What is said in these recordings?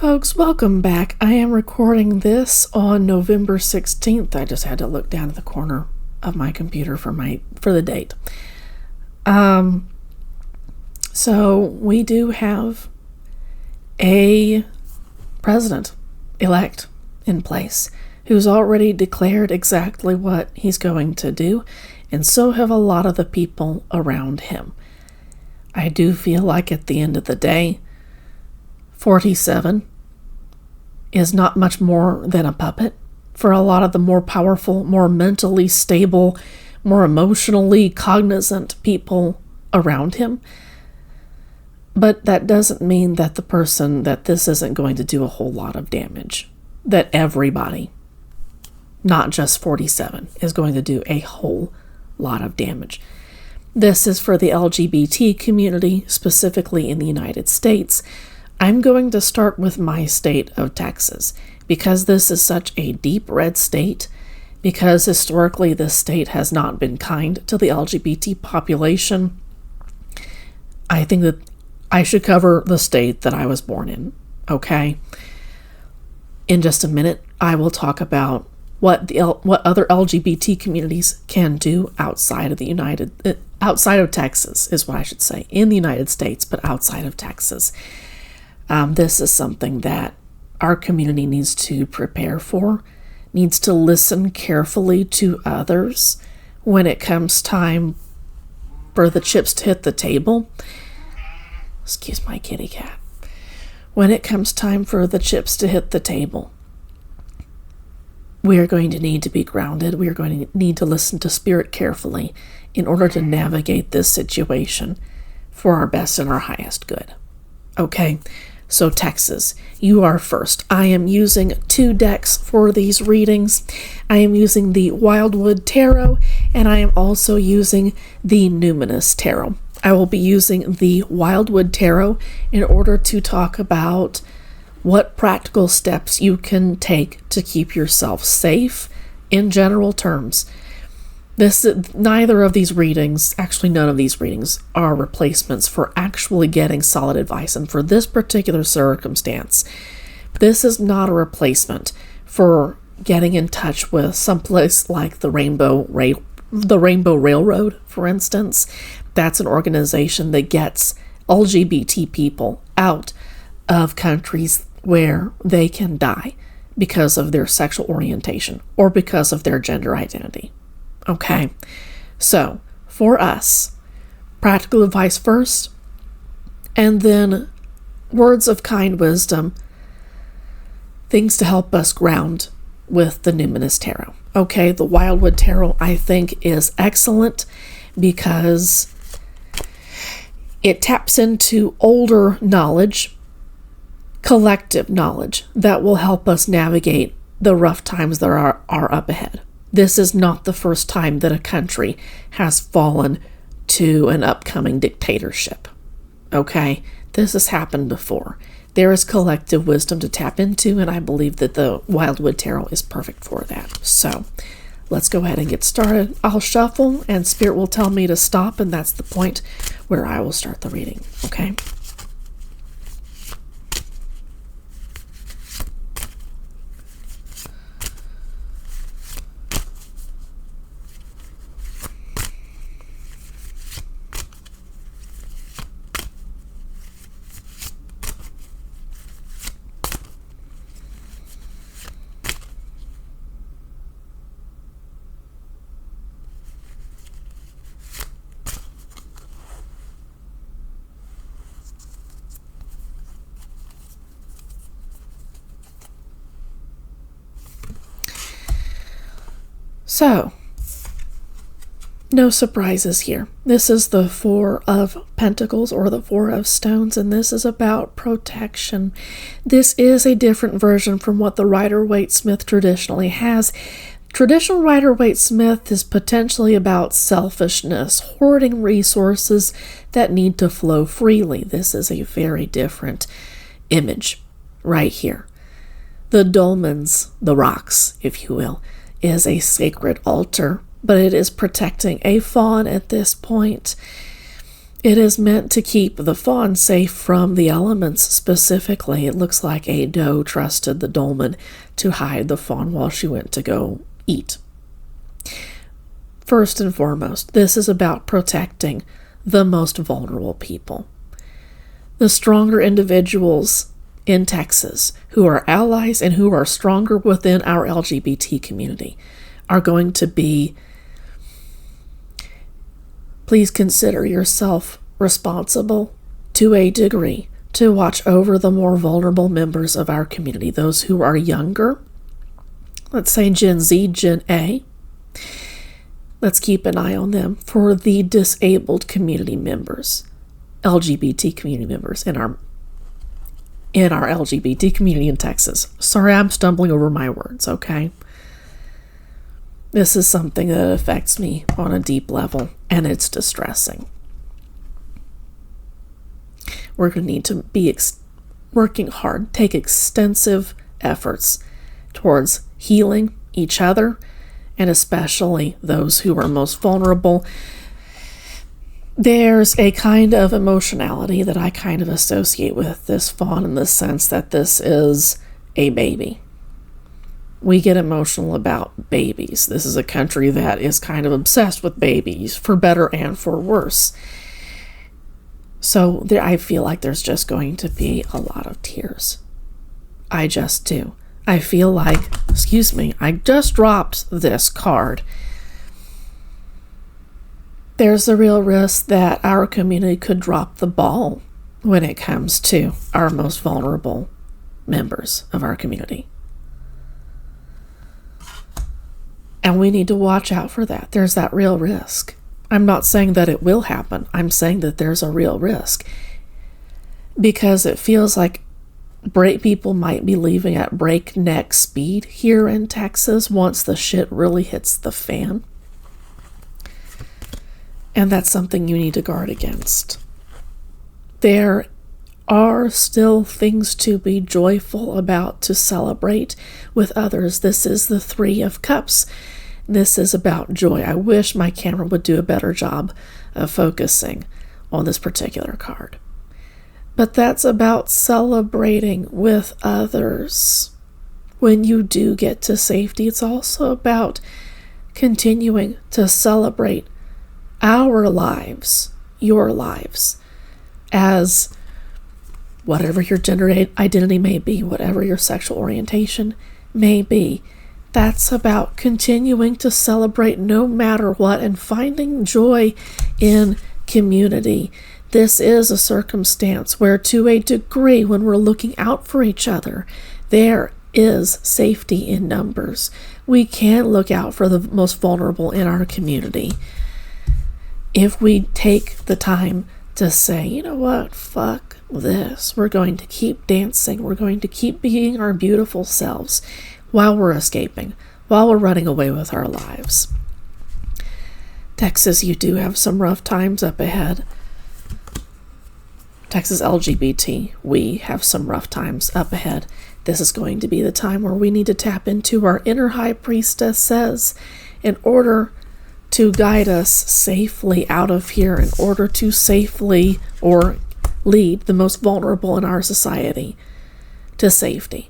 folks, welcome back. I am recording this on November 16th. I just had to look down at the corner of my computer for the date. So we do have a president-elect in place who's already declared exactly what he's going to do, and so have a lot of the people around him. I do feel like at the end of the day, 47 is not much more than a puppet for a lot of the more powerful, more mentally stable, more emotionally cognizant people around him. But that doesn't mean that that this isn't going to do a whole lot of damage. That everybody, not just 47, is going to do a whole lot of damage. This is for the LGBT community, specifically in the United States. I'm going to start with my state of Texas, because this is such a deep red state, because historically this state has not been kind to the LGBT population. I think that I should cover the state that I was born in, okay? In just a minute, I will talk about what other LGBT communities can do outside of Texas, is what I should say, in the United States, but outside of Texas. This is something that our community needs to prepare for, needs to listen carefully to others when it comes time for the chips to hit the table. Excuse my kitty cat. When it comes time for the chips to hit the table, we are going to need to be grounded. We are going to need to listen to spirit carefully in order to navigate this situation for our best and our highest good. Okay? So Texas, you are first. I am using 2 decks for these readings. I am using the Wildwood Tarot, and I am also using the Numinous Tarot. I will be using the Wildwood Tarot in order to talk about what practical steps you can take to keep yourself safe in general terms. Neither of these readings, actually none of these readings, are replacements for actually getting solid advice. And for this particular circumstance, this is not a replacement for getting in touch with someplace like the Rainbow Railroad, for instance. That's an organization that gets LGBT people out of countries where they can die because of their sexual orientation or because of their gender identity. Okay, so for us, practical advice first, and then words of kind wisdom, things to help us ground with the Numinous Tarot. Okay, the Wildwood Tarot, I think, is excellent because it taps into older knowledge, collective knowledge, that will help us navigate the rough times that are up ahead. This is not the first time that a country has fallen to an upcoming dictatorship. Okay? This has happened before. There is collective wisdom to tap into, and I believe that the Wildwood Tarot is perfect for that. So, let's go ahead and get started. I'll shuffle, and Spirit will tell me to stop, and that's the point where I will start the reading. Okay? So, no surprises here. This is the 4 of Pentacles, or the 4 of Stones, and this is about protection. This is a different version from what the Rider-Waite-Smith traditionally has. Traditional Rider-Waite-Smith is potentially about selfishness, hoarding resources that need to flow freely. This is a very different image right here. The dolmens, the rocks, if you will, is a sacred altar, but it is protecting a fawn at this point. It is meant to keep the fawn safe from the elements. Specifically, it looks like a doe trusted the dolman to hide the fawn while she went to go eat. First and foremost, this is about protecting the most vulnerable people. The stronger individuals in Texas who are allies and who are stronger within our LGBT community are going to be, please consider yourself responsible to a degree to watch over the more vulnerable members of our community, those who are younger, let's say Gen Z, Gen A. Let's keep an eye on them. For the disabled community members, LGBT community members in our LGBT community in Texas. Sorry, I'm stumbling over my words, okay? This is something that affects me on a deep level, and it's distressing. We're going to need to be working hard, take extensive efforts towards healing each other, and especially those who are most vulnerable. There's a kind of emotionality that I kind of associate with this fawn in the sense that this is a baby. We get emotional about babies. This is a country that is kind of obsessed with babies, for better and for worse. So I feel like there's just going to be a lot of tears. I just do. I feel like, I just dropped this card. There's a real risk that our community could drop the ball when it comes to our most vulnerable members of our community. And we need to watch out for that. There's that real risk. I'm not saying that it will happen. I'm saying that there's a real risk. Because it feels like people might be leaving at breakneck speed here in Texas once the shit really hits the fan. And that's something you need to guard against. There are still things to be joyful about, to celebrate with others. This is the Three of Cups. This is about joy. I wish my camera would do a better job of focusing on this particular card. But that's about celebrating with others. When you do get to safety, it's also about continuing to celebrate our lives, your lives, as whatever your gender identity may be, whatever your sexual orientation may be. That's about continuing to celebrate no matter what and finding joy in community. This is a circumstance where, to a degree, when we're looking out for each other, there is safety in numbers. We can look out for the most vulnerable in our community if we take the time to say, you know what, fuck this. We're going to keep dancing. We're going to keep being our beautiful selves while we're escaping, while we're running away with our lives. Texas, you do have some rough times up ahead. Texas LGBT, we have some rough times up ahead. This is going to be the time where we need to tap into our inner high priestess says in order to guide us safely out of here, in order to safely or lead the most vulnerable in our society to safety.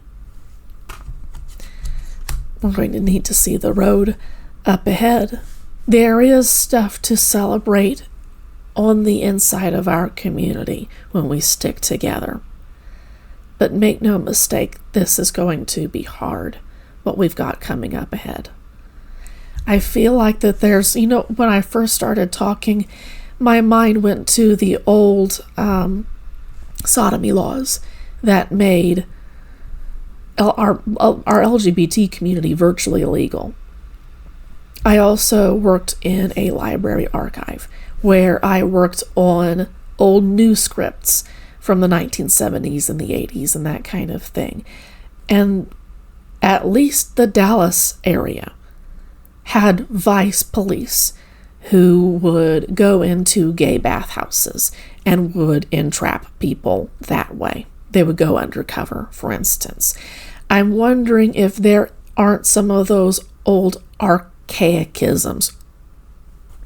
We're going to need to see the road up ahead. There is stuff to celebrate on the inside of our community when we stick together. But make no mistake, this is going to be hard, what we've got coming up ahead. I feel like that there's, when I first started talking, my mind went to the old sodomy laws that made our LGBT community virtually illegal. I also worked in a library archive where I worked on old news scripts from the 1970s and the 80s and that kind of thing. And at least the Dallas area had vice police who would go into gay bathhouses and would entrap people that way. They would go undercover, for instance. I'm wondering if there aren't some of those old archaicisms,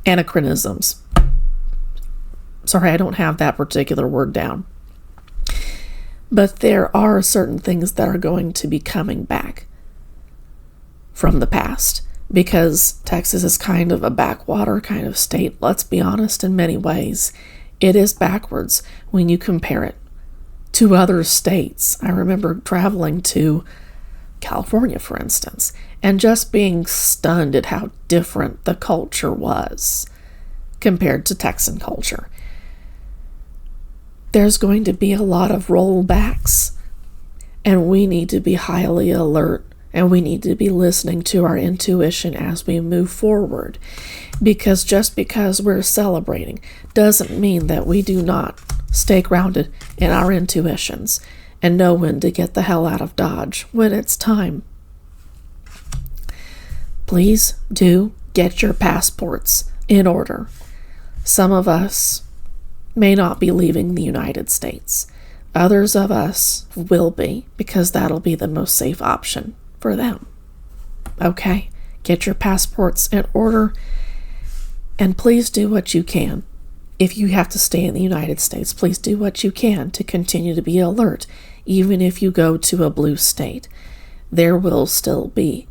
anachronisms, Sorry, I don't have that particular word down. But there are certain things that are going to be coming back from the past, because Texas is kind of a backwater kind of state. Let's be honest, in many ways, it is backwards when you compare it to other states. I remember traveling to California, for instance, and just being stunned at how different the culture was compared to Texan culture. There's going to be a lot of rollbacks, and we need to be highly alert, and we need to be listening to our intuition as we move forward, because just because we're celebrating doesn't mean that we do not stay grounded in our intuitions and know when to get the hell out of Dodge when it's time. Please do get your passports in order. Some of us may not be leaving the United States. Others of us will be, because that'll be the most safe option for them. Okay? Get your passports in order, and please do what you can. If you have to stay in the United States, please do what you can to continue to be alert. Even if you go to a blue state, there will still be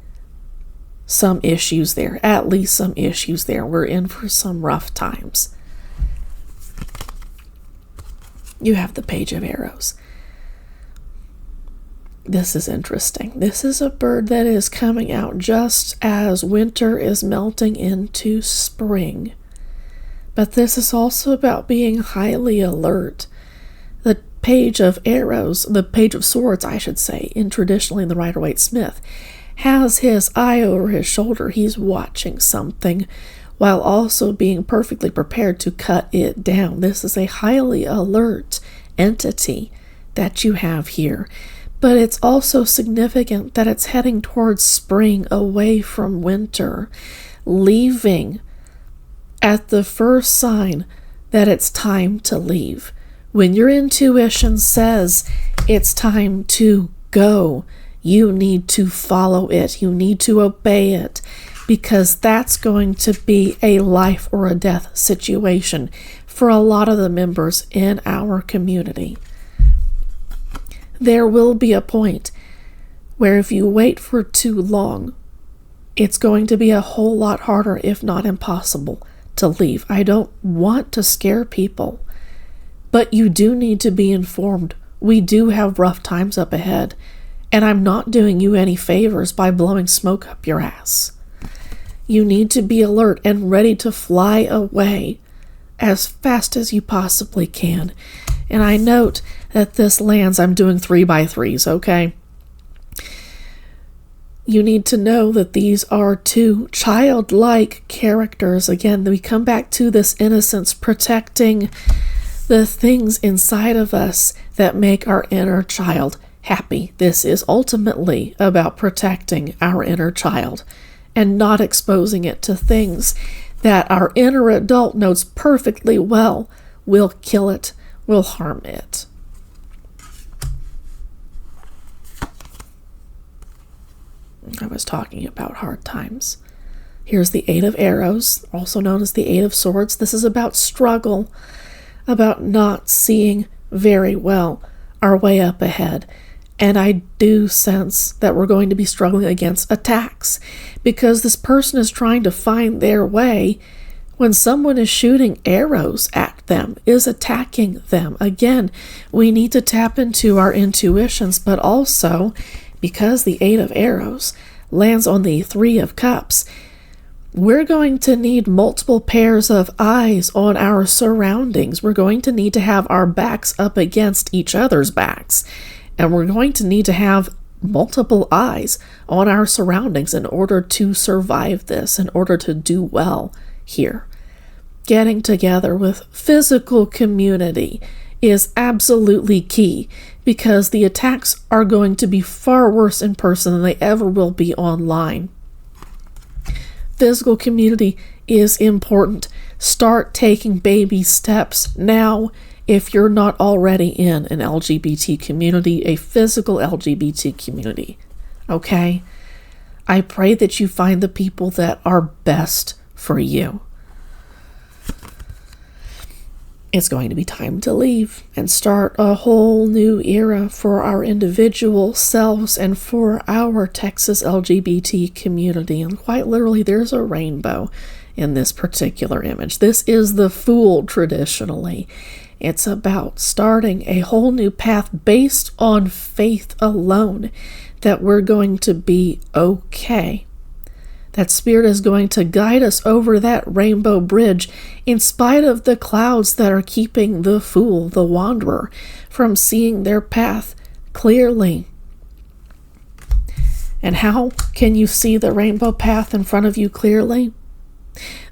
some issues there, at least some issues there. We're in for some rough times. You have the Page of Arrows. This is interesting. This is a bird that is coming out just as winter is melting into spring. But this is also about being highly alert. The Page of Arrows, the Page of Swords, I should say, traditionally in the Rider-Waite-Smith, has his eye over his shoulder. He's watching something while also being perfectly prepared to cut it down. This is a highly alert entity that you have here. But it's also significant that it's heading towards spring, away from winter, leaving at the first sign that it's time to leave. When your intuition says it's time to go, you need to follow it. You need to obey it, because that's going to be a life or a death situation for a lot of the members in our community. There will be a point where if you wait for too long, it's going to be a whole lot harder, if not impossible, to leave. I don't want to scare people, but you do need to be informed. We do have rough times up ahead, and I'm not doing you any favors by blowing smoke up your ass. You need to be alert and ready to fly away as fast as you possibly can. And I note that this lands, I'm doing 3x3s, okay? You need to know that these are two childlike characters. Again, we come back to this innocence, protecting the things inside of us that make our inner child happy. This is ultimately about protecting our inner child and not exposing it to things that our inner adult knows perfectly well will kill it, will harm it. I was talking about hard times. Here's the Eight of Arrows, also known as the Eight of Swords. This is about struggle, about not seeing very well our way up ahead. And I do sense that we're going to be struggling against attacks, because this person is trying to find their way when someone is shooting arrows at them, is attacking them. Again, we need to tap into our intuitions, but also, because the Eight of Arrows lands on the Three of Cups, we're going to need multiple pairs of eyes on our surroundings. We're going to need to have our backs up against each other's backs. And we're going to need to have multiple eyes on our surroundings in order to survive this, in order to do well here. Getting together with physical community is absolutely key, because the attacks are going to be far worse in person than they ever will be online. Physical community is important. Start taking baby steps now if you're not already in an LGBT community, a physical LGBT community. Okay? I pray that you find the people that are best for you. It's going to be time to leave and start a whole new era for our individual selves and for our Texas LGBT community. And quite literally, there's a rainbow in this particular image. This is the Fool traditionally. It's about starting a whole new path based on faith alone, that we're going to be okay. That Spirit is going to guide us over that rainbow bridge in spite of the clouds that are keeping the fool, the wanderer, from seeing their path clearly. And how can you see the rainbow path in front of you clearly?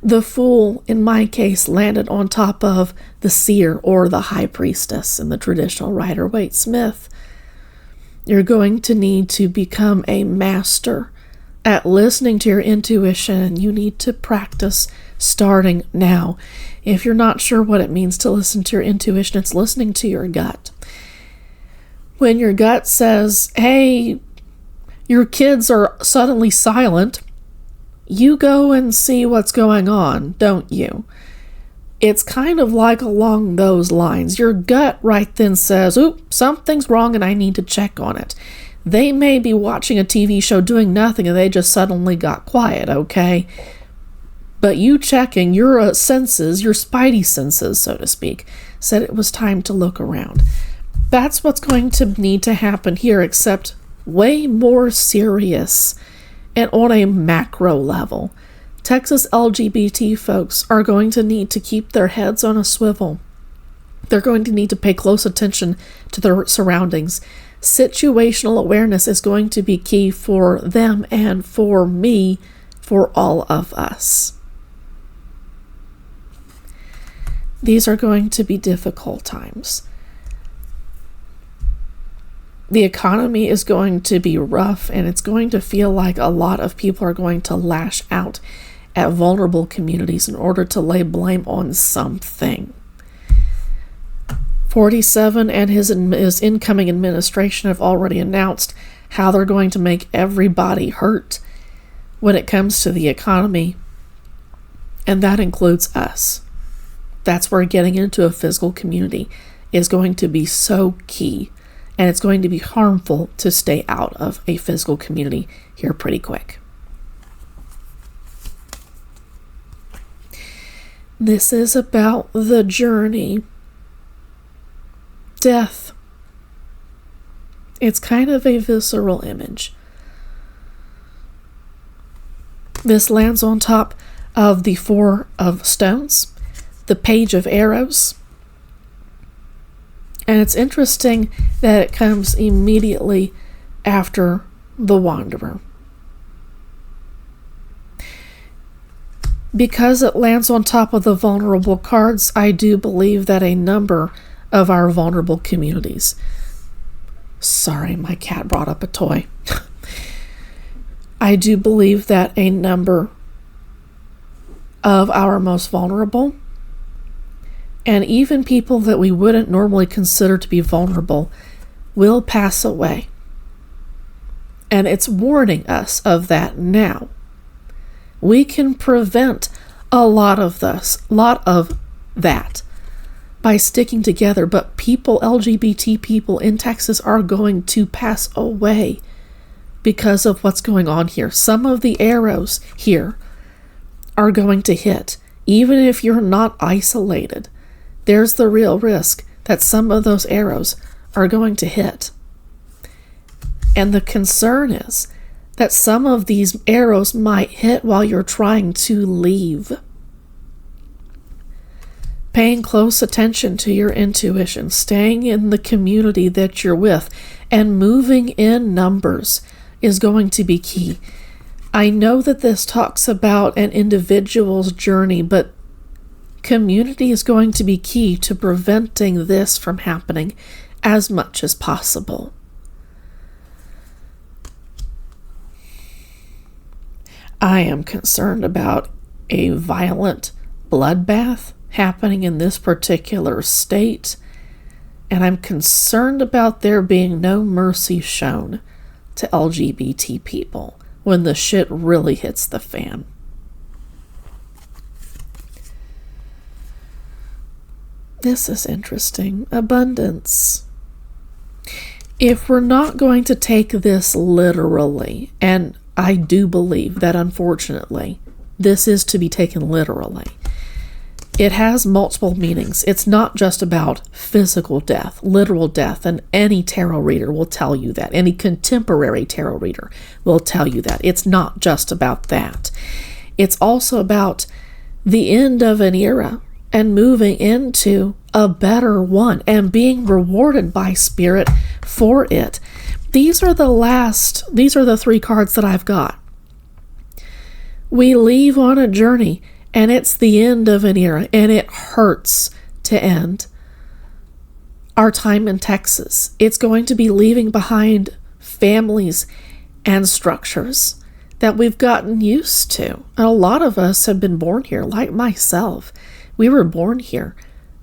The fool, in my case, landed on top of the seer or the high priestess in the traditional Rider-Waite-Smith. You're going to need to become a master at listening to your intuition, and you need to practice starting now. If you're not sure what it means to listen to your intuition, it's listening to your gut. When your gut says, hey, your kids are suddenly silent, you go and see what's going on, don't you? It's kind of like along those lines. Your gut right then says, oop, something's wrong and I need to check on it. They may be watching a TV show doing nothing and they just suddenly got quiet, okay? But you checking, your senses, your spidey senses, so to speak, said it was time to look around. That's what's going to need to happen here, except way more serious and on a macro level. Texas LGBT folks are going to need to keep their heads on a swivel. They're going to need to pay close attention to their surroundings. Situational awareness is going to be key for them and for me, for all of us. These are going to be difficult times. The economy is going to be rough, and it's going to feel like a lot of people are going to lash out at vulnerable communities in order to lay blame on something. 47 and his incoming administration have already announced how they're going to make everybody hurt when it comes to the economy, and that includes us. That's where getting into a physical community is going to be so key, and it's going to be harmful to stay out of a physical community here pretty quick. This is about the journey. Death. It's kind of a visceral image. This lands on top of the Four of Stones, the Page of Arrows, and it's interesting that it comes immediately after the Wanderer. Because it lands on top of the vulnerable cards, I do believe that a number of our vulnerable communities. Sorry, my cat brought up a toy. I do believe that a number of our most vulnerable, and even people that we wouldn't normally consider to be vulnerable, will pass away. And it's warning us of that now. We can prevent a lot of that by sticking together, but people, LGBT people in Texas, are going to pass away because of what's going on here. Some of the arrows here are going to hit. Even if you're not isolated, there's the real risk that some of those arrows are going to hit. And the concern is that some of these arrows might hit while you're trying to leave. Paying close attention to your intuition, staying in the community that you're with, and moving in numbers is going to be key. I know that this talks about an individual's journey, but community is going to be key to preventing this from happening as much as possible. I am concerned about a violent bloodbath happening in this particular state, and I'm concerned about there being no mercy shown to LGBT people when the shit really hits the fan. This is interesting. Abundance. If we're not going to take this literally, and I do believe that unfortunately this is to be taken literally, it has multiple meanings. It's not just about physical death, literal death, and any tarot reader will tell you that. Any contemporary tarot reader will tell you that. It's not just about that. It's also about the end of an era and moving into a better one and being rewarded by Spirit for it. These are the three cards that I've got. We leave on a journey, and it's the end of an era, and it hurts to end our time in Texas. It's going to be leaving behind families and structures that we've gotten used to. And a lot of us have been born here, like myself. We were born here,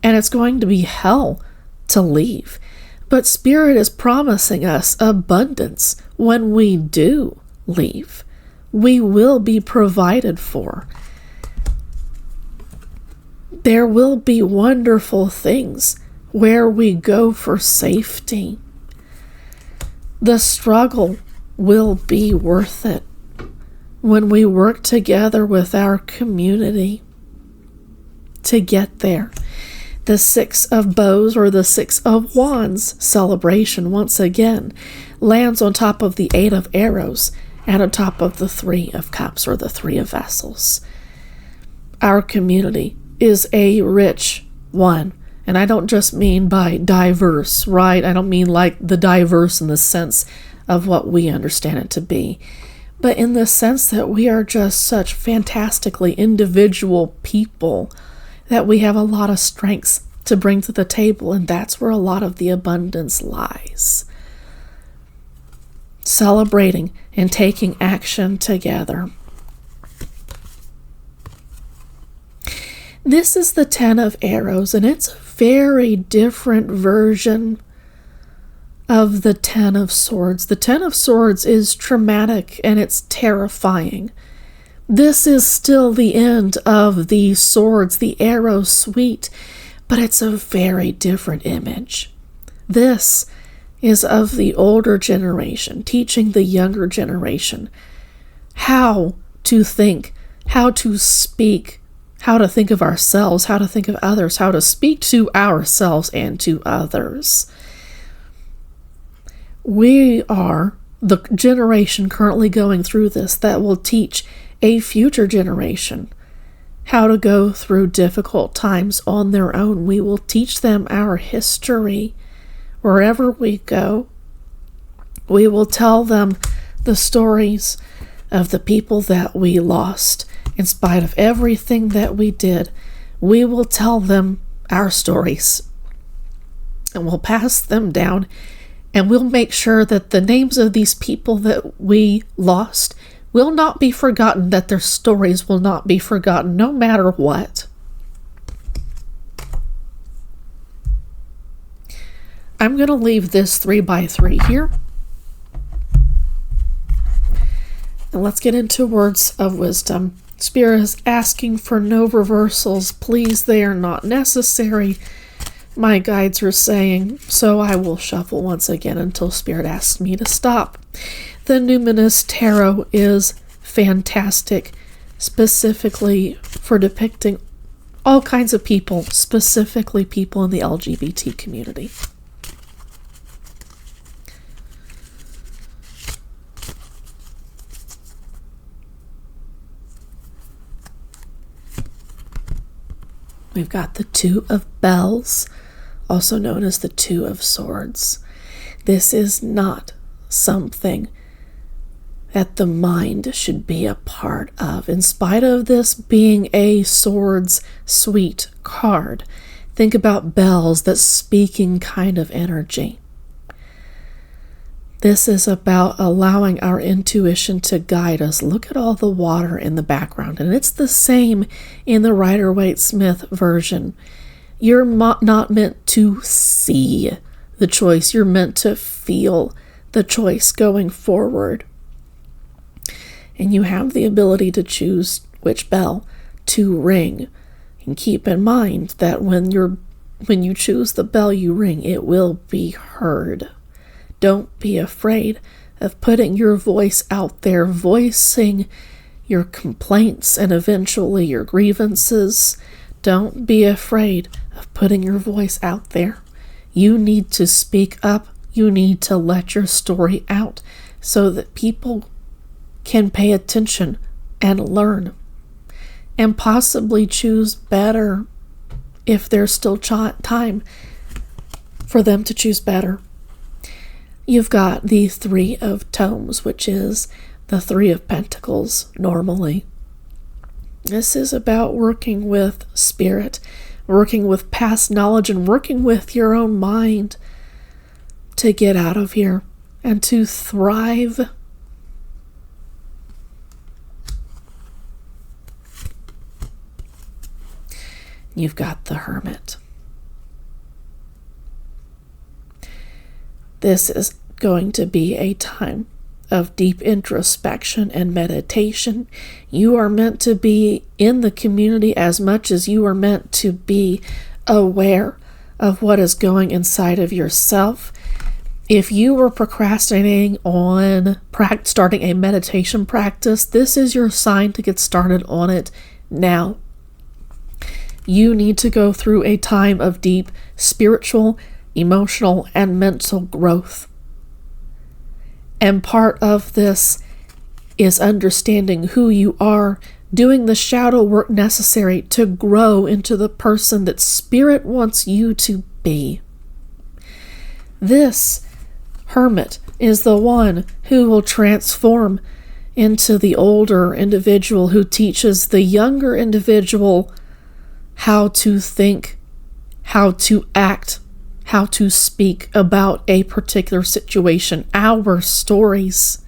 and it's going to be hell to leave. But Spirit is promising us abundance when we do leave. We will be provided for. There will be wonderful things where we go for safety. The struggle will be worth it when we work together with our community to get there. The Six of Bows, or the Six of Wands celebration, once again lands on top of the Eight of Arrows and on top of the Three of Cups, or the Three of Vessels. Our community is a rich one, and I don't just mean by diverse, right? I don't mean like the diverse in the sense of what we understand it to be, but in the sense that we are just such fantastically individual people that we have a lot of strengths to bring to the table, and that's where a lot of the abundance lies. Celebrating and taking action together. This is the Ten of Arrows, and it's a very different version of the Ten of Swords. The Ten of Swords is traumatic and it's terrifying. This is still the end of the swords, the arrow suite, but it's a very different image. This is of the older generation, teaching the younger generation how to think, how to speak, how to think of ourselves, how to think of others, how to speak to ourselves and to others. We are the generation currently going through this that will teach a future generation how to go through difficult times on their own. We will teach them our history wherever we go. We will tell them the stories of the people that we lost. In spite of everything that we did, we will tell them our stories, and we'll pass them down, and we'll make sure that the names of these people that we lost will not be forgotten, that their stories will not be forgotten, no matter what. I'm going to leave this 3x3 here. And let's get into words of wisdom. Spirit is asking for no reversals. Please, they are not necessary. My guides are saying, so I will shuffle once again until Spirit asks me to stop. The Numinous Tarot is fantastic, specifically for depicting all kinds of people, specifically people in the LGBT community. We've got the Two of Bells, also known as the Two of Swords. This is not something that the mind should be a part of. In spite of this being a swords suite card, think about bells, that speaking kind of energy. This is about allowing our intuition to guide us. Look at all the water in the background, and it's the same in the Rider-Waite-Smith version. You're not meant to see the choice. You're meant to feel the choice going forward. And you have the ability to choose which bell to ring. And keep in mind that when you're when you choose the bell you ring, it will be heard. Don't be afraid of putting your voice out there, voicing your complaints and eventually your grievances. Don't be afraid of putting your voice out there. You need to speak up. You need to let your story out so that people can pay attention and learn and possibly choose better if there's still time for them to choose better. You've got the Three of Tomes, which is the Three of Pentacles normally. This is about working with spirit, working with past knowledge, and working with your own mind to get out of here and to thrive. You've got the Hermit. This is going to be a time of deep introspection and meditation. You are meant to be in the community as much as you are meant to be aware of what is going inside of yourself. If you were procrastinating on starting a meditation practice, this is your sign to get started on it now. You need to go through a time of deep spiritual, emotional, and mental growth. And part of this is understanding who you are, doing the shadow work necessary to grow into the person that Spirit wants you to be. This Hermit is the one who will transform into the older individual who teaches the younger individual how to think, how to act, how to speak about a particular situation, our stories.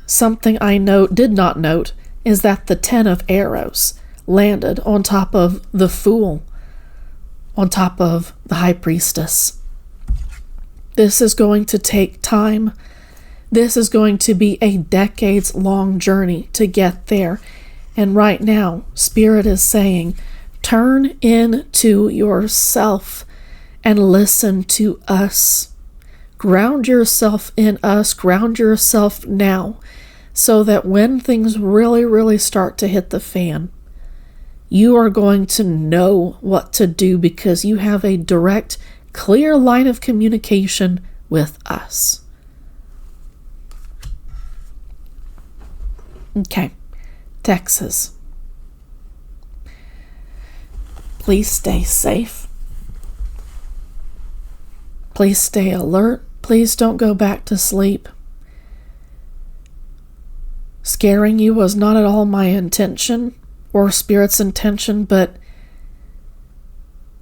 Something I did not note is that the 10 of Arrows landed on top of the Fool, on top of the High Priestess. This is going to take time. This is going to be a decades-long journey to get there. And right now, Spirit is saying, turn into yourself and listen to us. Ground yourself in us. Ground yourself now so that when things really, really start to hit the fan, you are going to know what to do because you have a direct, clear line of communication with us. Okay. Texas. Please stay safe. Please stay alert. Please don't go back to sleep. Scaring you was not at all my intention or Spirit's intention, but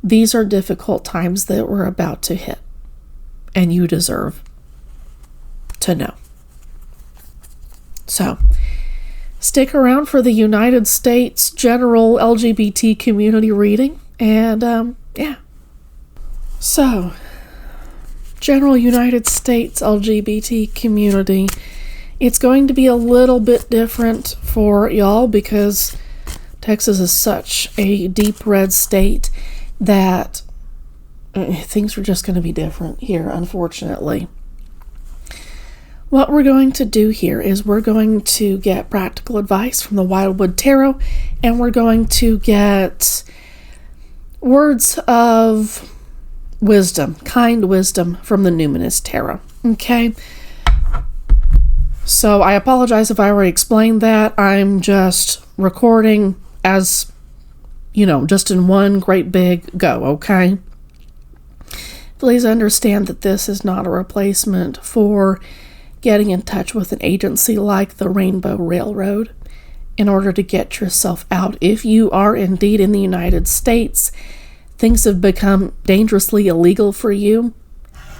these are difficult times that we're about to hit, and you deserve to know. So, stick around for the United States general LGBT community reading. And, yeah. So, general United States LGBT community. It's going to be a little bit different for y'all because Texas is such a deep red state that things are just going to be different here, unfortunately. What we're going to do here is we're going to get practical advice from the Wildwood Tarot, and we're going to get words of wisdom, kind wisdom from the Numinous Tarot. Okay? So I apologize if I already explained that. I'm just recording as, just in one great big go, okay? Please understand that this is not a replacement for getting in touch with an agency like the Rainbow Railroad in order to get yourself out. If you are indeed in the United States, things have become dangerously illegal for you,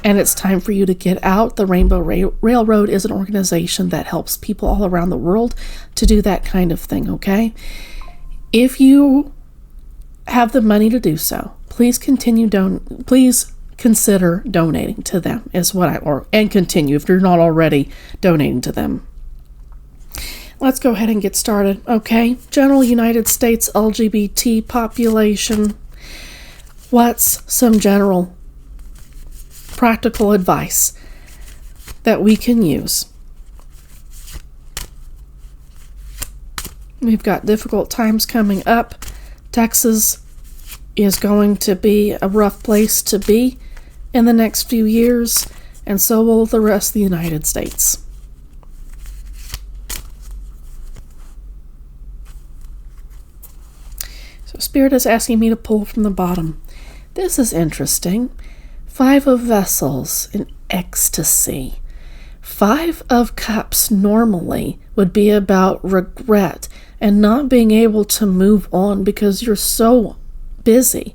and it's time for you to get out. The Rainbow Railroad is an organization that helps people all around the world to do that kind of thing, okay? If you have the money to do so, please consider donating to them and continue if you're not already donating to them. Let's go ahead and get started, okay? General United States LGBT population. What's some general practical advice that we can use? We've got difficult times coming up. Texas is going to be a rough place to be in the next few years, and so will the rest of the United States. So Spirit is asking me to pull from the bottom. This is interesting. 5 of Vessels in ecstasy. 5 of Cups normally would be about regret and not being able to move on because you're so busy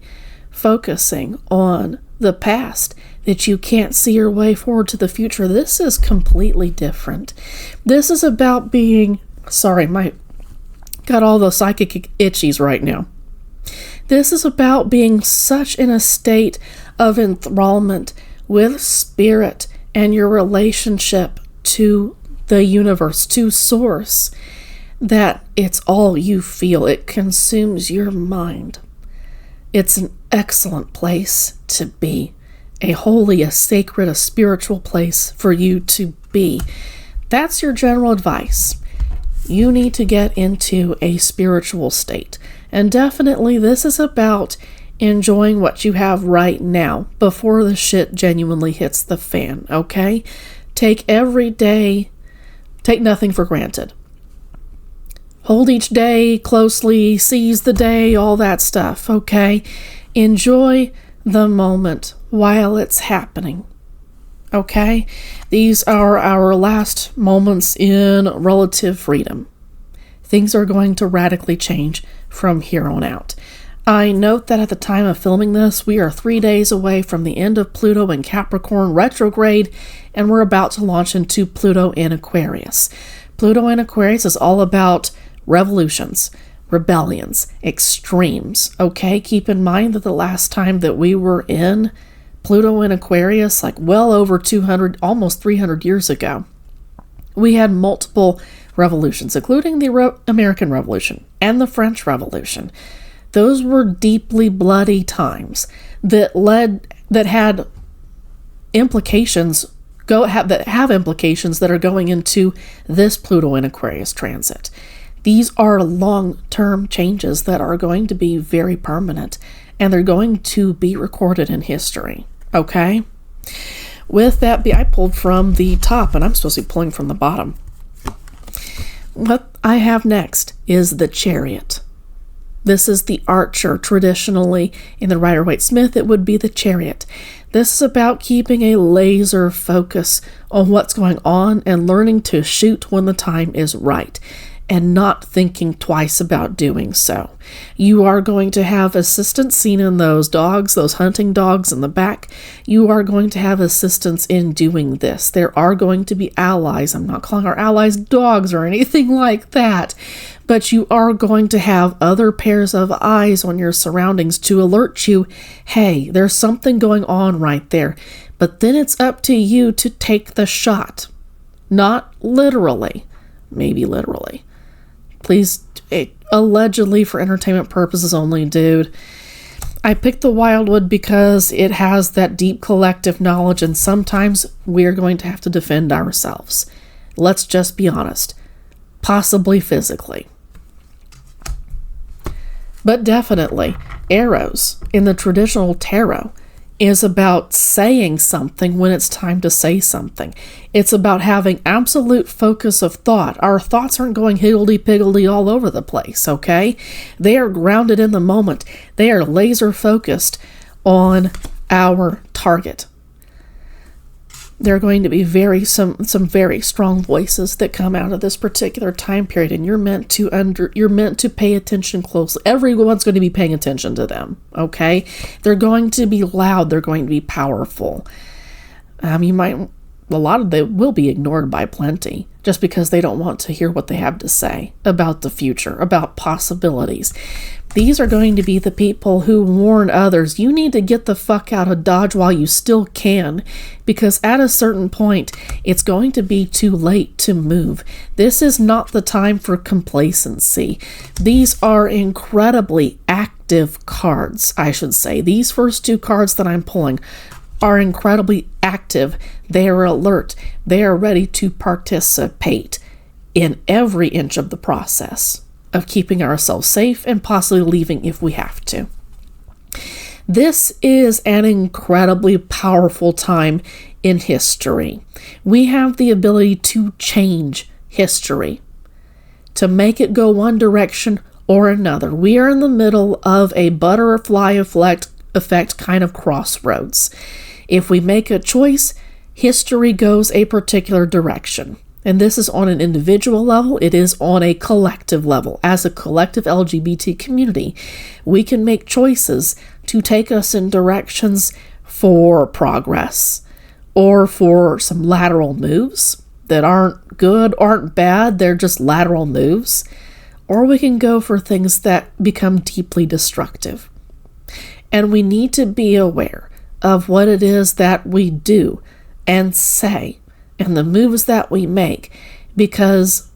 focusing on the past that you can't see your way forward to the future. This is completely different. This is about being, got all the psychic itchies right now. This is about being such in a state of enthrallment with Spirit and your relationship to the universe, to Source, that it's all you feel. It consumes your mind. It's an excellent place to be. A holy, a sacred, a spiritual place for you to be. That's your general advice. You need to get into a spiritual state. And definitely this is about enjoying what you have right now before the shit genuinely hits the fan, okay? Take nothing for granted. Hold each day closely, seize the day, all that stuff, okay? Enjoy the moment while it's happening, okay? These are our last moments in relative freedom. Things are going to radically change from here on out. I note that at the time of filming this, we are 3 days away from the end of Pluto in Capricorn retrograde, and we're about to launch into Pluto in Aquarius. Pluto in Aquarius is all about revolutions, rebellions, extremes, okay? Keep in mind that the last time that we were in Pluto in Aquarius, like well over 200, almost 300 years ago, we had multiple revolutions, including the American Revolution and the French Revolution. Those were deeply bloody times that have implications that are going into this Pluto in Aquarius transit. These are long-term changes that are going to be very permanent, and they're going to be recorded in history, okay? With that, I pulled from the top, and I'm supposed to be pulling from the bottom. What I have next is the Chariot. This is the Archer. Traditionally, in the Rider-Waite-Smith, it would be the Chariot. This is about keeping a laser focus on what's going on and learning to shoot when the time is right, and not thinking twice about doing so. You are going to have assistance seen in those dogs, those hunting dogs in the back. You are going to have assistance in doing this. There are going to be allies. I'm not calling our allies dogs or anything like that, but you are going to have other pairs of eyes on your surroundings to alert you, hey, there's something going on right there. But then it's up to you to take the shot. Not literally. Maybe literally. Please, allegedly for entertainment purposes only, dude. I picked the Wildwood because it has that deep collective knowledge, and sometimes we're going to have to defend ourselves. Let's just be honest. Possibly physically. But definitely, arrows in the traditional tarot is about saying something when it's time to say something. It's about having absolute focus of thought. Our thoughts aren't going higgledy-piggledy all over the place, okay? They are grounded in the moment. They are laser focused on our target. There are going to be some very strong voices that come out of this particular time period, and you're meant to pay attention closely. Everyone's going to be paying attention to them, okay? They're going to be loud. They're going to be powerful. A lot of them will be ignored by plenty just because they don't want to hear what they have to say about the future, about possibilities. These are going to be the people who warn others, you need to get the fuck out of Dodge while you still can, because at a certain point, it's going to be too late to move. This is not the time for complacency. These are incredibly active cards, I should say. These first two cards that I'm pulling are incredibly active. They are alert. They are ready to participate in every inch of the process of keeping ourselves safe and possibly leaving if we have to. This is an incredibly powerful time in history. We have the ability to change history, to make it go one direction or another. We are in the middle of a butterfly effect kind of crossroads. If we make a choice, history goes a particular direction. And this is on an individual level. It is on a collective level. As a collective LGBT community, we can make choices to take us in directions for progress or for some lateral moves that aren't good, aren't bad. They're just lateral moves. Or we can go for things that become deeply destructive. And we need to be aware of what it is that we do and say and the moves that we make, because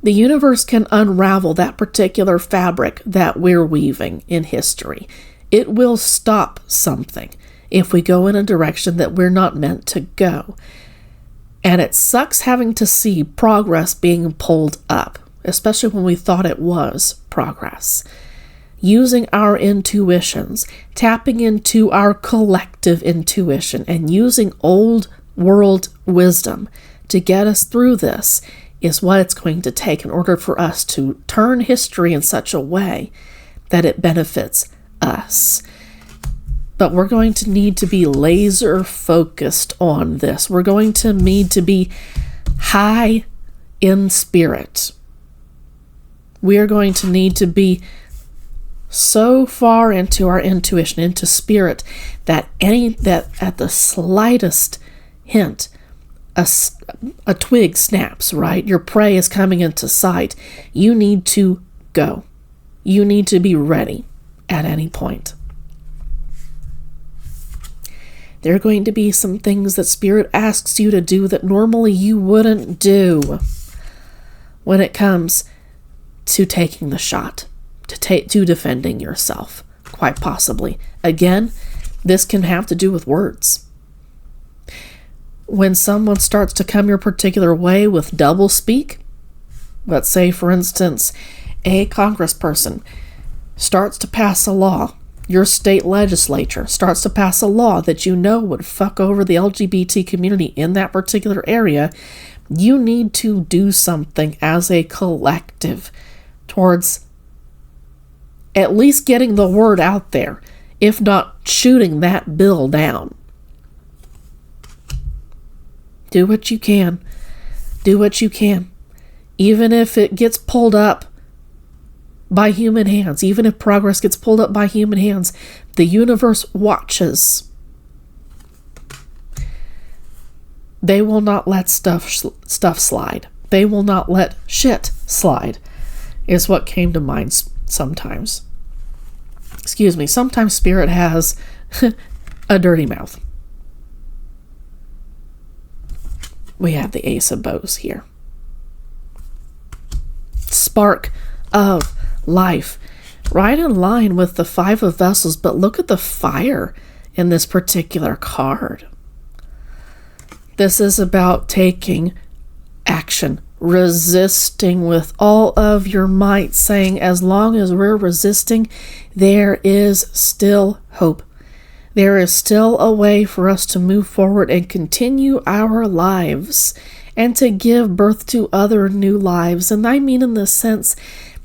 the universe can unravel that particular fabric that we're weaving in history. It will stop something if we go in a direction that we're not meant to go. And it sucks having to see progress being pulled up, especially when we thought it was progress. Using our intuitions, tapping into our collective intuition, and using old world wisdom to get us through this is what it's going to take in order for us to turn history in such a way that it benefits us. But we're going to need to be laser focused on this. We're going to need to be high in spirit. We are going to need to be so far into our intuition, into spirit, that at the slightest hint, a twig snaps, right? Your prey is coming into sight. You need to go. You need to be ready at any point. There are going to be some things that Spirit asks you to do that normally you wouldn't do when it comes to taking the shot, to defending yourself, quite possibly. Again, this can have to do with words. When someone starts to come your particular way with double speak, let's say, for instance, a congressperson starts to pass a law, your state legislature starts to pass a law that you know would fuck over the LGBT community in that particular area, you need to do something as a collective towards at least getting the word out there, if not shooting that bill down. Do what you can. Do what you can. Even if it gets pulled up by human hands, even if progress gets pulled up by human hands, the universe watches. They will not let stuff slide. They will not let shit slide, is what came to mind sometimes. Excuse me, sometimes Spirit has a dirty mouth. We have the Ace of Bows here. Spark of life. Right in line with the Five of Vessels, but look at the fire in this particular card. This is about taking action, resisting with all of your might, saying as long as we're resisting, there is still hope. There is still a way for us to move forward and continue our lives and to give birth to other new lives. And I mean in the sense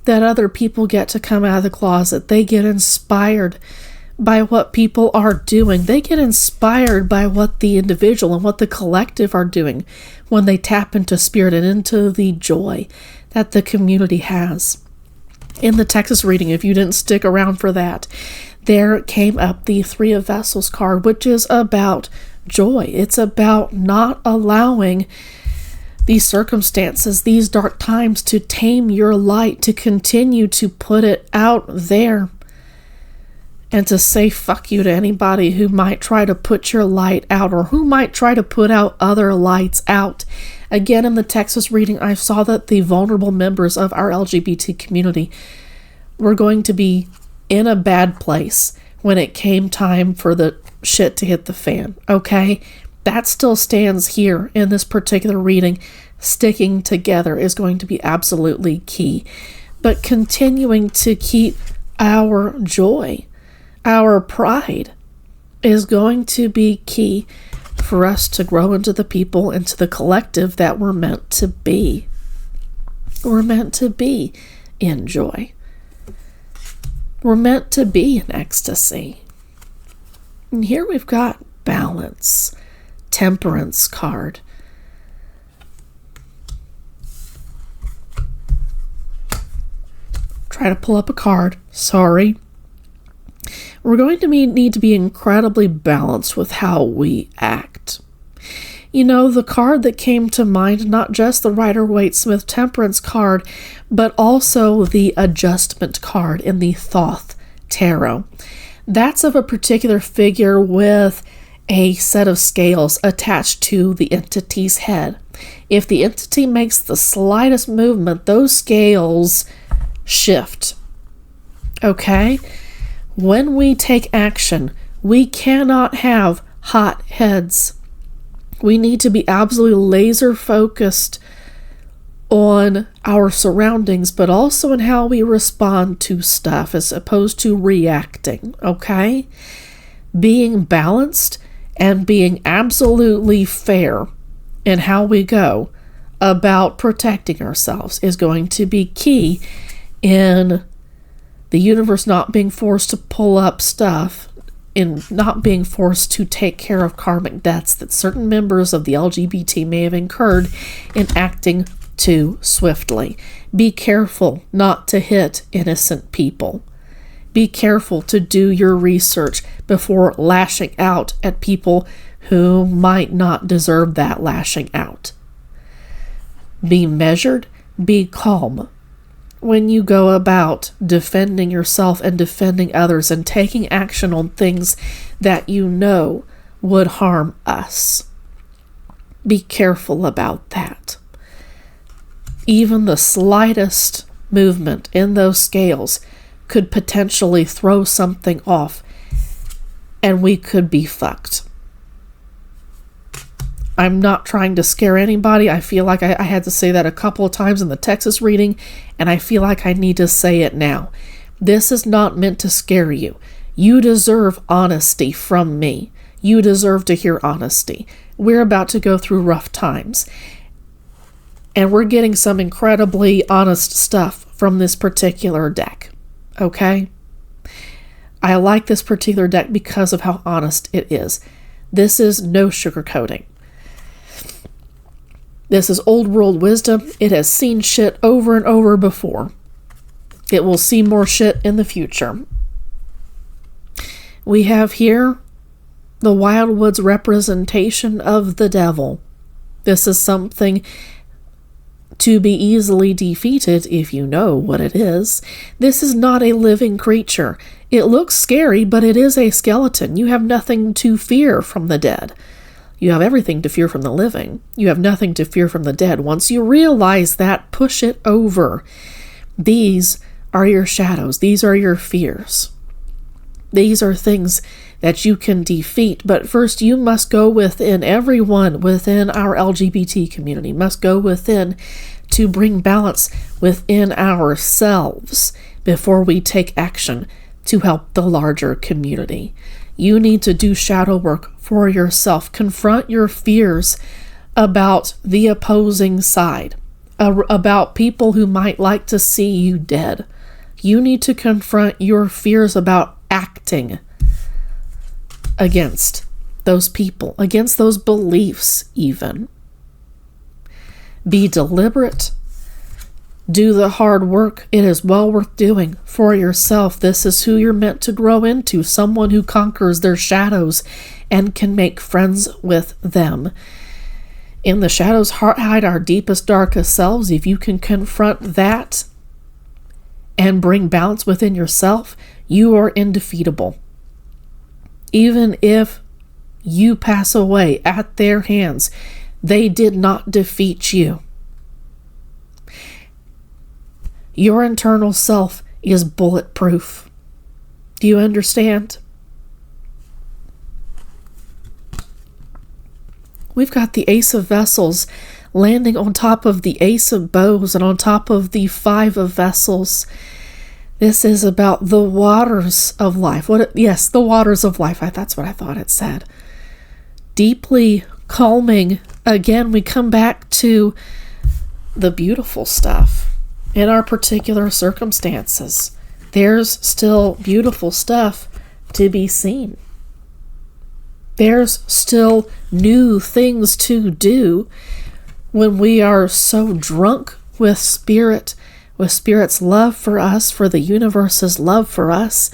that other people get to come out of the closet. They get inspired by what people are doing. They get inspired by what the individual and what the collective are doing when they tap into Spirit and into the joy that the community has. In the Texas reading, if you didn't stick around for that, there came up the Three of Vessels card, which is about joy. It's about not allowing these circumstances, these dark times, to tame your light, to continue to put it out there, and to say fuck you to anybody who might try to put your light out, or who might try to put out other lights out. Again, in the Texas reading, I saw that the vulnerable members of our LGBT community were going to be in a bad place when it came time for the shit to hit the fan, okay? That still stands here in this particular reading. Sticking together is going to be absolutely key. But continuing to keep our joy, our pride, is going to be key for us to grow into the people, into the collective that we're meant to be. We're meant to be in joy. We're meant to be in ecstasy. And here we've got balance, temperance card. Try to pull up a card. Sorry. We're going to need to be incredibly balanced with how we act. You know, the card that came to mind, not just the Rider-Waite-Smith Temperance card, but also the Adjustment card in the Thoth Tarot. That's of a particular figure with a set of scales attached to the entity's head. If the entity makes the slightest movement, those scales shift. Okay? When we take action, we cannot have hot heads. We need to be absolutely laser focused on our surroundings, but also in how we respond to stuff as opposed to reacting, okay? Being balanced and being absolutely fair in how we go about protecting ourselves is going to be key in the universe not being forced to pull up stuff, in not being forced to take care of karmic debts that certain members of the LGBT may have incurred in acting too swiftly. Be careful not to hit innocent people. Be careful to do your research before lashing out at people who might not deserve that lashing out. Be measured, be calm when you go about defending yourself and defending others and taking action on things that you know would harm us. Be careful about that. Even the slightest movement in those scales could potentially throw something off, and we could be fucked. I'm not trying to scare anybody. I feel like I had to say that a couple of times in the Texas reading, and I feel like I need to say it now. This is not meant to scare you. You deserve honesty from me. You deserve to hear honesty. We're about to go through rough times, and we're getting some incredibly honest stuff from this particular deck, okay? I like this particular deck because of how honest it is. This is no sugarcoating. This is old world wisdom. It has seen shit over and over before. It will see more shit in the future. We have here the Wildwood's representation of the devil. This is something to be easily defeated if you know what it is. This is not a living creature. It looks scary, but it is a skeleton. You have nothing to fear from the dead. You have everything to fear from the living. You have nothing to fear from the dead. Once you realize that, push it over. These are your shadows. These are your fears. These are things that you can defeat. But first, you must go within. Everyone within our LGBT community must go within to bring balance within ourselves before we take action to help the larger community. You need to do shadow work for yourself. Confront your fears about the opposing side, about people who might like to see you dead. You need to confront your fears about acting against those people, against those beliefs even. Be deliberate. Do the hard work. It is well worth doing for yourself. This is who you're meant to grow into, someone who conquers their shadows and can make friends with them. In the shadows hide our deepest, darkest selves. If you can confront that and bring balance within yourself, you are indefeatable. Even if you pass away at their hands, they did not defeat you. Your internal self is bulletproof. Do you understand? We've got the Ace of Vessels landing on top of the Ace of Bows and on top of the Five of Vessels. This is about the waters of life. Yes, the waters of life. That's what I thought it said. Deeply calming. Again, we come back to the beautiful stuff in our particular circumstances. There's still beautiful stuff to be seen. There's still new things to do when we are so drunk with Spirit, with Spirit's love for us, for the universe's love for us,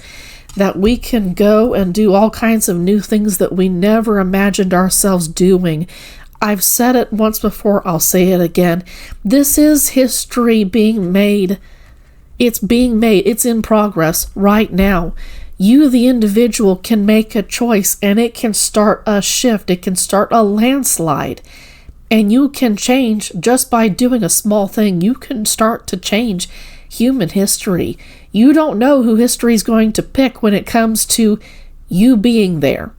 that we can go and do all kinds of new things that we never imagined ourselves doing. I've said it once before, I'll say it again. This is history being made. It's being made. It's in progress right now. You, the individual, can make a choice, and it can start a shift. It can start a landslide. And you can change just by doing a small thing. You can start to change human history. You don't know who history is going to pick when it comes to you being there.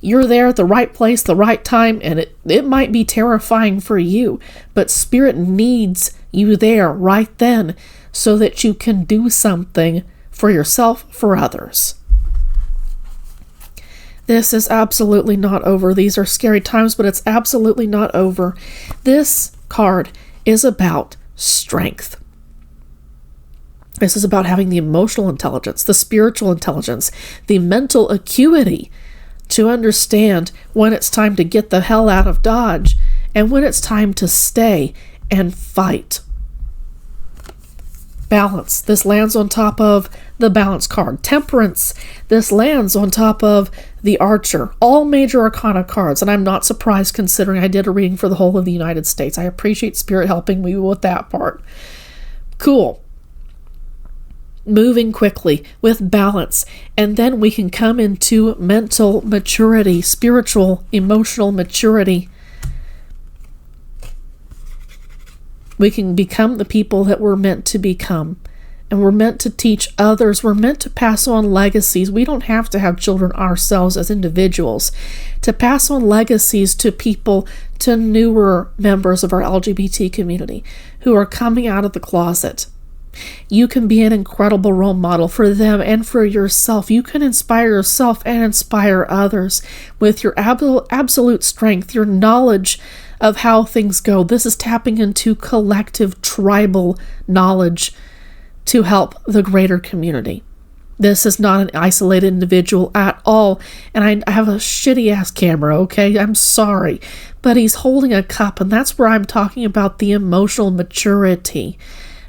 You're there at the right place, the right time, and it might be terrifying for you, but Spirit needs you there right then so that you can do something for yourself, for others. This is absolutely not over. These are scary times, but it's absolutely not over. This card is about strength. This is about having the emotional intelligence, the spiritual intelligence, the mental acuity to understand when it's time to get the hell out of Dodge and when it's time to stay and fight. Balance. This lands on top of the Balance card. Temperance. This lands on top of the Archer. All major arcana cards, and I'm not surprised considering I did a reading for the whole of the United States. I appreciate Spirit helping me with that part. Cool. Moving quickly with balance, and then we can come into mental maturity, spiritual, emotional maturity. We can become the people that we're meant to become. And we're meant to teach others. We're meant to pass on legacies. We don't have to have children ourselves as individuals. To pass on legacies to people, to newer members of our LGBT community who are coming out of the closet. You can be an incredible role model for them and for yourself. You can inspire yourself and inspire others with your absolute strength, your knowledge of how things go. This is tapping into collective tribal knowledge to help the greater community. This is not an isolated individual at all. And I have a shitty ass camera, okay? I'm sorry. But he's holding a cup, and that's where I'm talking about the emotional maturity.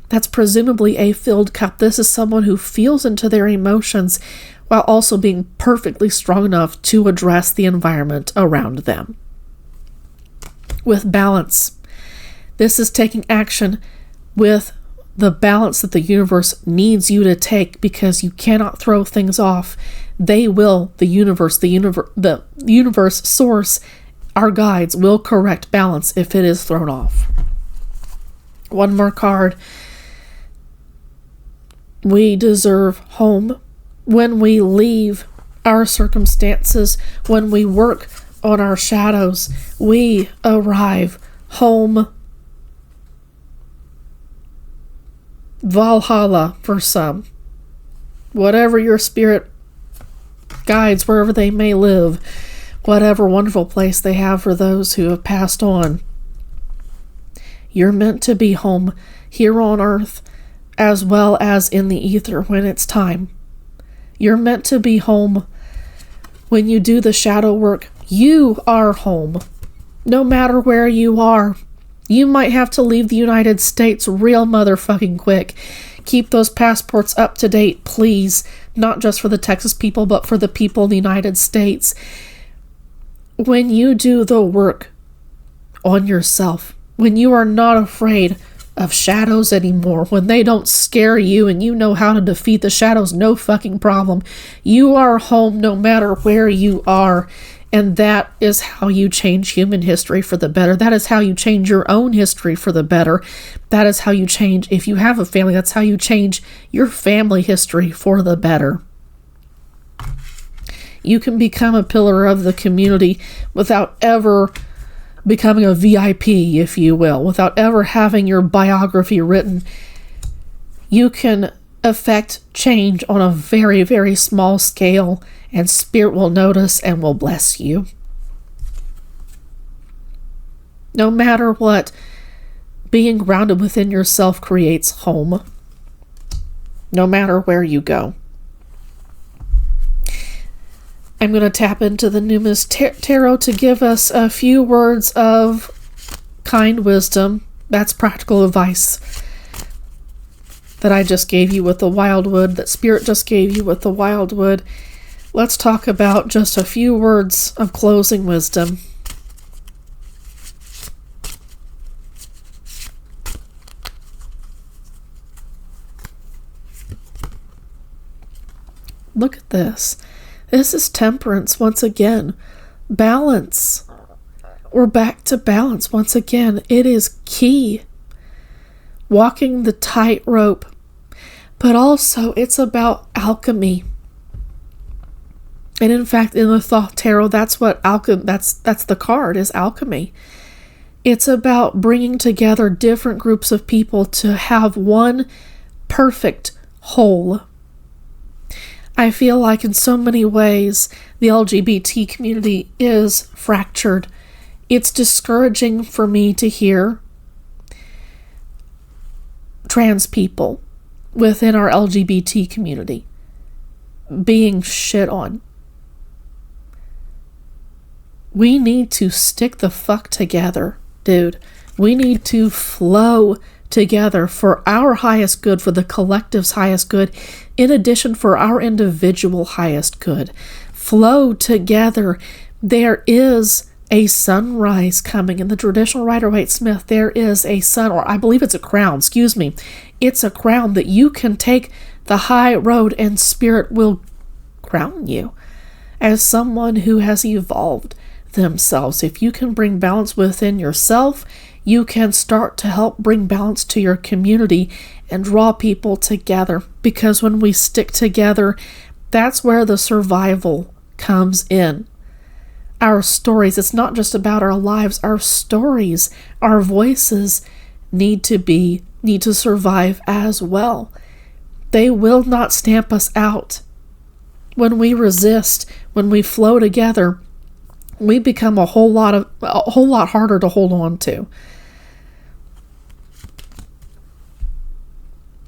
That's presumably a filled cup. This is someone who feels into their emotions while also being perfectly strong enough to address the environment around them. With balance, this is taking action with the balance that the universe needs you to take, because you cannot throw things off. They will, the universe, source, our guides will correct balance if it is thrown off. One more card. We deserve home. When we leave our circumstances, when we work on our shadows, we arrive home. Valhalla for some. Whatever your spirit guides, wherever they may live, whatever wonderful place they have for those who have passed on. You're meant to be home here on earth as well as in the ether when it's time. You're meant to be home when you do the shadow work. You are home, no matter where you are. You might have to leave the United States real motherfucking quick. Keep those passports up to date, please. Not just for the Texas people, but for the people in the United States. When you do the work on yourself, when you are not afraid of shadows anymore, when they don't scare you and you know how to defeat the shadows, no fucking problem. You are home no matter where you are. And that is how you change human history for the better. That is how you change your own history for the better. That is how you change, if you have a family, that's how you change your family history for the better. You can become a pillar of the community without ever becoming a VIP, if you will, without ever having your biography written. You can affect change on a very, very small scale, and Spirit will notice and will bless you. No matter what, being grounded within yourself creates home, no matter where you go. I'm going to tap into the Numinous Tarot to give us a few words of kind wisdom. That's practical advice that I just gave you with the Wildwood, that Spirit just gave you with the Wildwood. Let's talk about just a few words of closing wisdom. Look at this. This is Temperance once again. Balance. We're back to balance once again. It is key. Walking the tightrope. But also, it's about alchemy. And in fact, in the Thoth Tarot, that's what that's the card, is alchemy. It's about bringing together different groups of people to have one perfect whole. I feel like in so many ways, the LGBT community is fractured. It's discouraging for me to hear trans people within our LGBT community being shit on. We need to stick the fuck together, dude. We need to flow together for our highest good, for the collective's highest good, in addition for our individual highest good. Flow together. There is a sunrise coming. In the traditional Rider-Waite-Smith, there is a sun, or I believe it's a crown, excuse me. It's a crown that you can take the high road, and Spirit will crown you as someone who has evolved themselves. If you can bring balance within yourself, you can start to help bring balance to your community and draw people together. Because when we stick together, that's where the survival comes in. Our stories, it's not just about our lives, our stories, our voices need to survive as well. They will not stamp us out. When we resist, when we flow together, we become a whole lot harder to hold on to.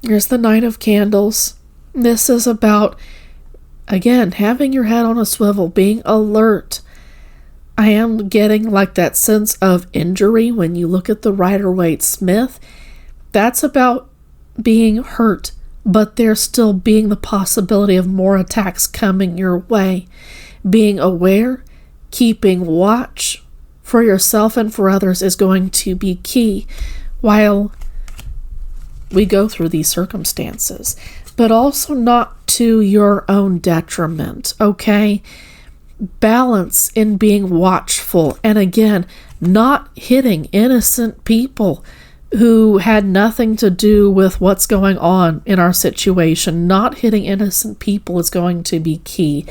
Here's the Knight of Candles. This is about, again, having your head on a swivel, being alert. I am getting like that sense of injury when you look at the Rider-Waite-Smith. That's about being hurt, but there's still being the possibility of more attacks coming your way. Being aware, keeping watch for yourself and for others is going to be key while we go through these circumstances, but also not to your own detriment, okay? Balance in being watchful, and again, not hitting innocent people who had nothing to do with what's going on in our situation. Not hitting innocent people is going to be key.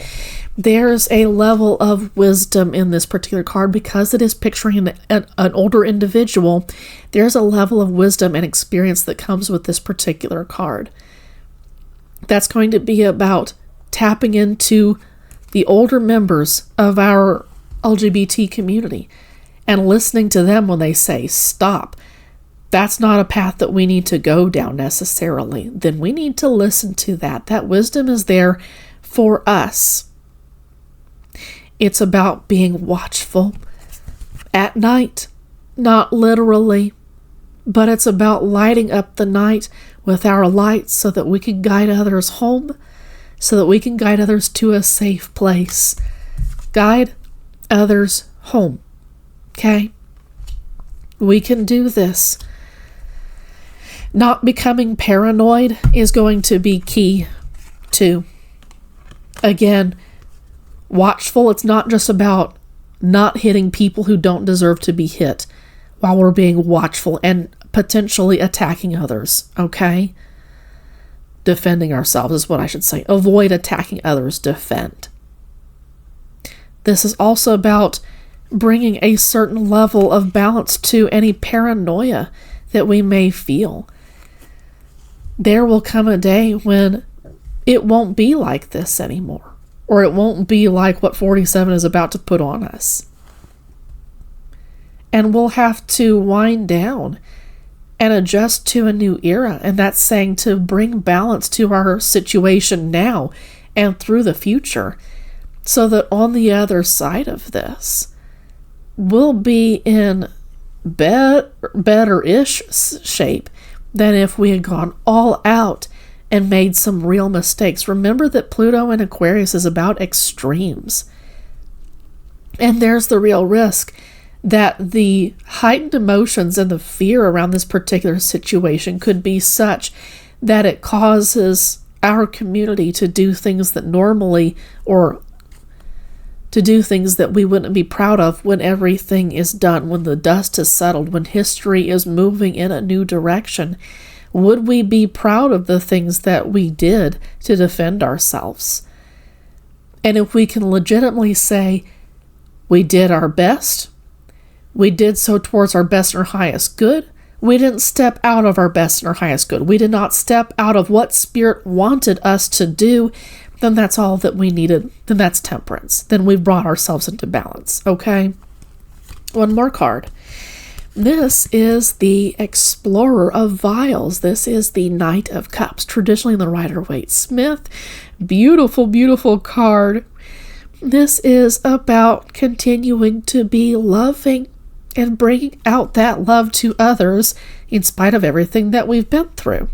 There's a level of wisdom in this particular card because it is picturing an older individual. There's a level of wisdom and experience that comes with this particular card. That's going to be about tapping into the older members of our LGBT community and listening to them when they say, stop. That's not a path that we need to go down necessarily. Then we need to listen to that. That wisdom is there for us. It's about being watchful at night, not literally, but it's about lighting up the night with our lights so that we can guide others home, so that we can guide others to a safe place. Guide others home, okay? We can do this. Not becoming paranoid is going to be key too. Again, watchful. It's not just about not hitting people who don't deserve to be hit while we're being watchful and potentially attacking others, okay? Defending ourselves is what I should say. Avoid attacking others, defend. This is also about bringing a certain level of balance to any paranoia that we may feel. There will come a day when it won't be like this anymore, or it won't be like what 47 is about to put on us. And we'll have to wind down and adjust to a new era, and that's saying to bring balance to our situation now and through the future, so that on the other side of this, we'll be in better-ish shape than if we had gone all out and made some real mistakes. Remember that Pluto in Aquarius is about extremes. And there's the real risk that the heightened emotions and the fear around this particular situation could be such that it causes our community to do things that normally, or to do things that we wouldn't be proud of when everything is done, when the dust has settled, when history is moving in a new direction. Would we be proud of the things that we did to defend ourselves? And if we can legitimately say, we did our best, we did so towards our best and our highest good, we didn't step out of our best and our highest good, we did not step out of what Spirit wanted us to do, then that's all that we needed. Then that's temperance. Then we've brought ourselves into balance, okay? One more card. This is the Explorer of Vials. This is the Knight of Cups, traditionally in the Rider-Waite-Smith. Beautiful, beautiful card. This is about continuing to be loving and bringing out that love to others in spite of everything that we've been through.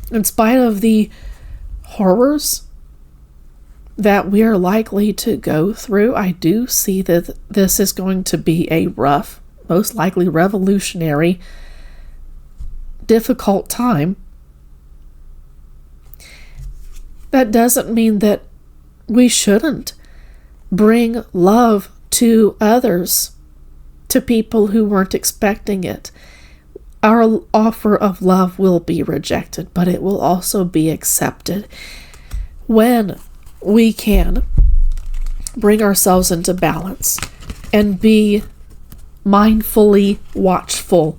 In spite of the horrors that we are likely to go through, I do see that this is going to be a rough, most likely revolutionary, difficult time. That doesn't mean that we shouldn't bring love to others, to people who weren't expecting it. Our offer of love will be rejected, but it will also be accepted when we can bring ourselves into balance and be mindfully watchful,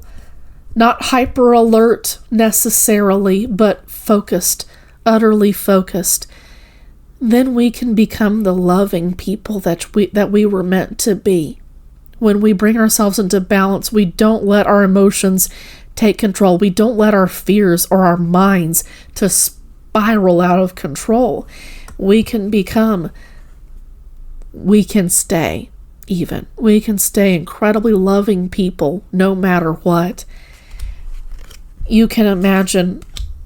not hyper alert necessarily, but focused, utterly focused. Then we can become the loving people that we were meant to be. When we bring ourselves into balance, we don't let our emotions take control. We don't let our fears or our minds to spiral out of control. We can stay incredibly loving people no matter what. You can imagine,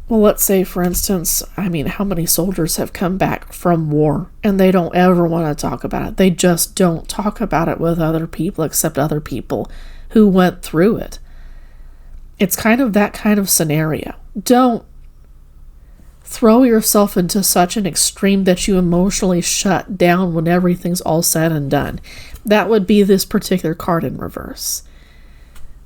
well, let's say, for instance, how many soldiers have come back from war and they don't ever want to talk about it. They just don't talk about it with other people except other people who went through it. It's kind of that kind of scenario. Don't throw yourself into such an extreme that you emotionally shut down when everything's all said and done. That would be this particular card in reverse.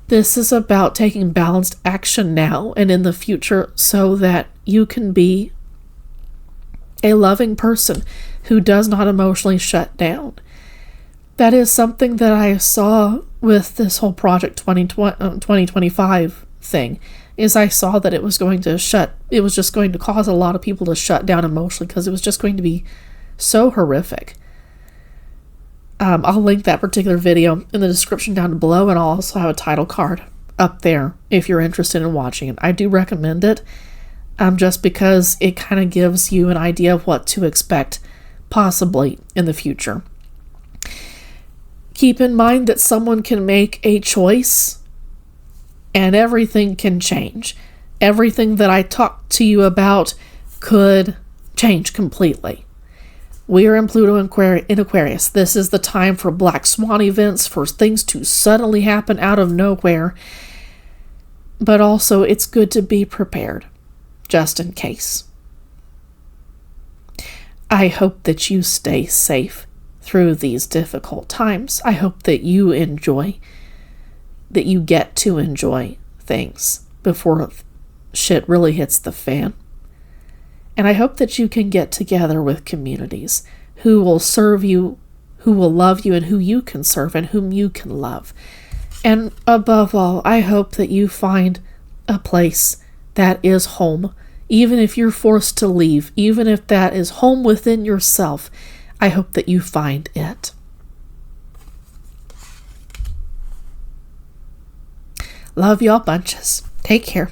This is about taking balanced action now and in the future so that you can be a loving person who does not emotionally shut down. That is something that I saw with this whole Project 2025 thing, is I saw that it was just going to cause a lot of people to shut down emotionally because it was just going to be so horrific. I'll link that particular video in the description down below, and I'll also have a title card up there if you're interested in watching it. I do recommend it, just because it kind of gives you an idea of what to expect possibly in the future. Keep in mind that someone can make a choice and everything can change. Everything that I talked to you about could change completely. We are in Pluto in Aquarius. This is the time for black swan events, for things to suddenly happen out of nowhere. But also, it's good to be prepared, just in case. I hope that you stay safe through these difficult times. I hope that you get to enjoy things before shit really hits the fan. And I hope that you can get together with communities who will serve you, who will love you, and who you can serve and whom you can love. And above all, I hope that you find a place that is home, even if you're forced to leave, even if that is home within yourself. I hope that you find it. Love y'all bunches. Take care.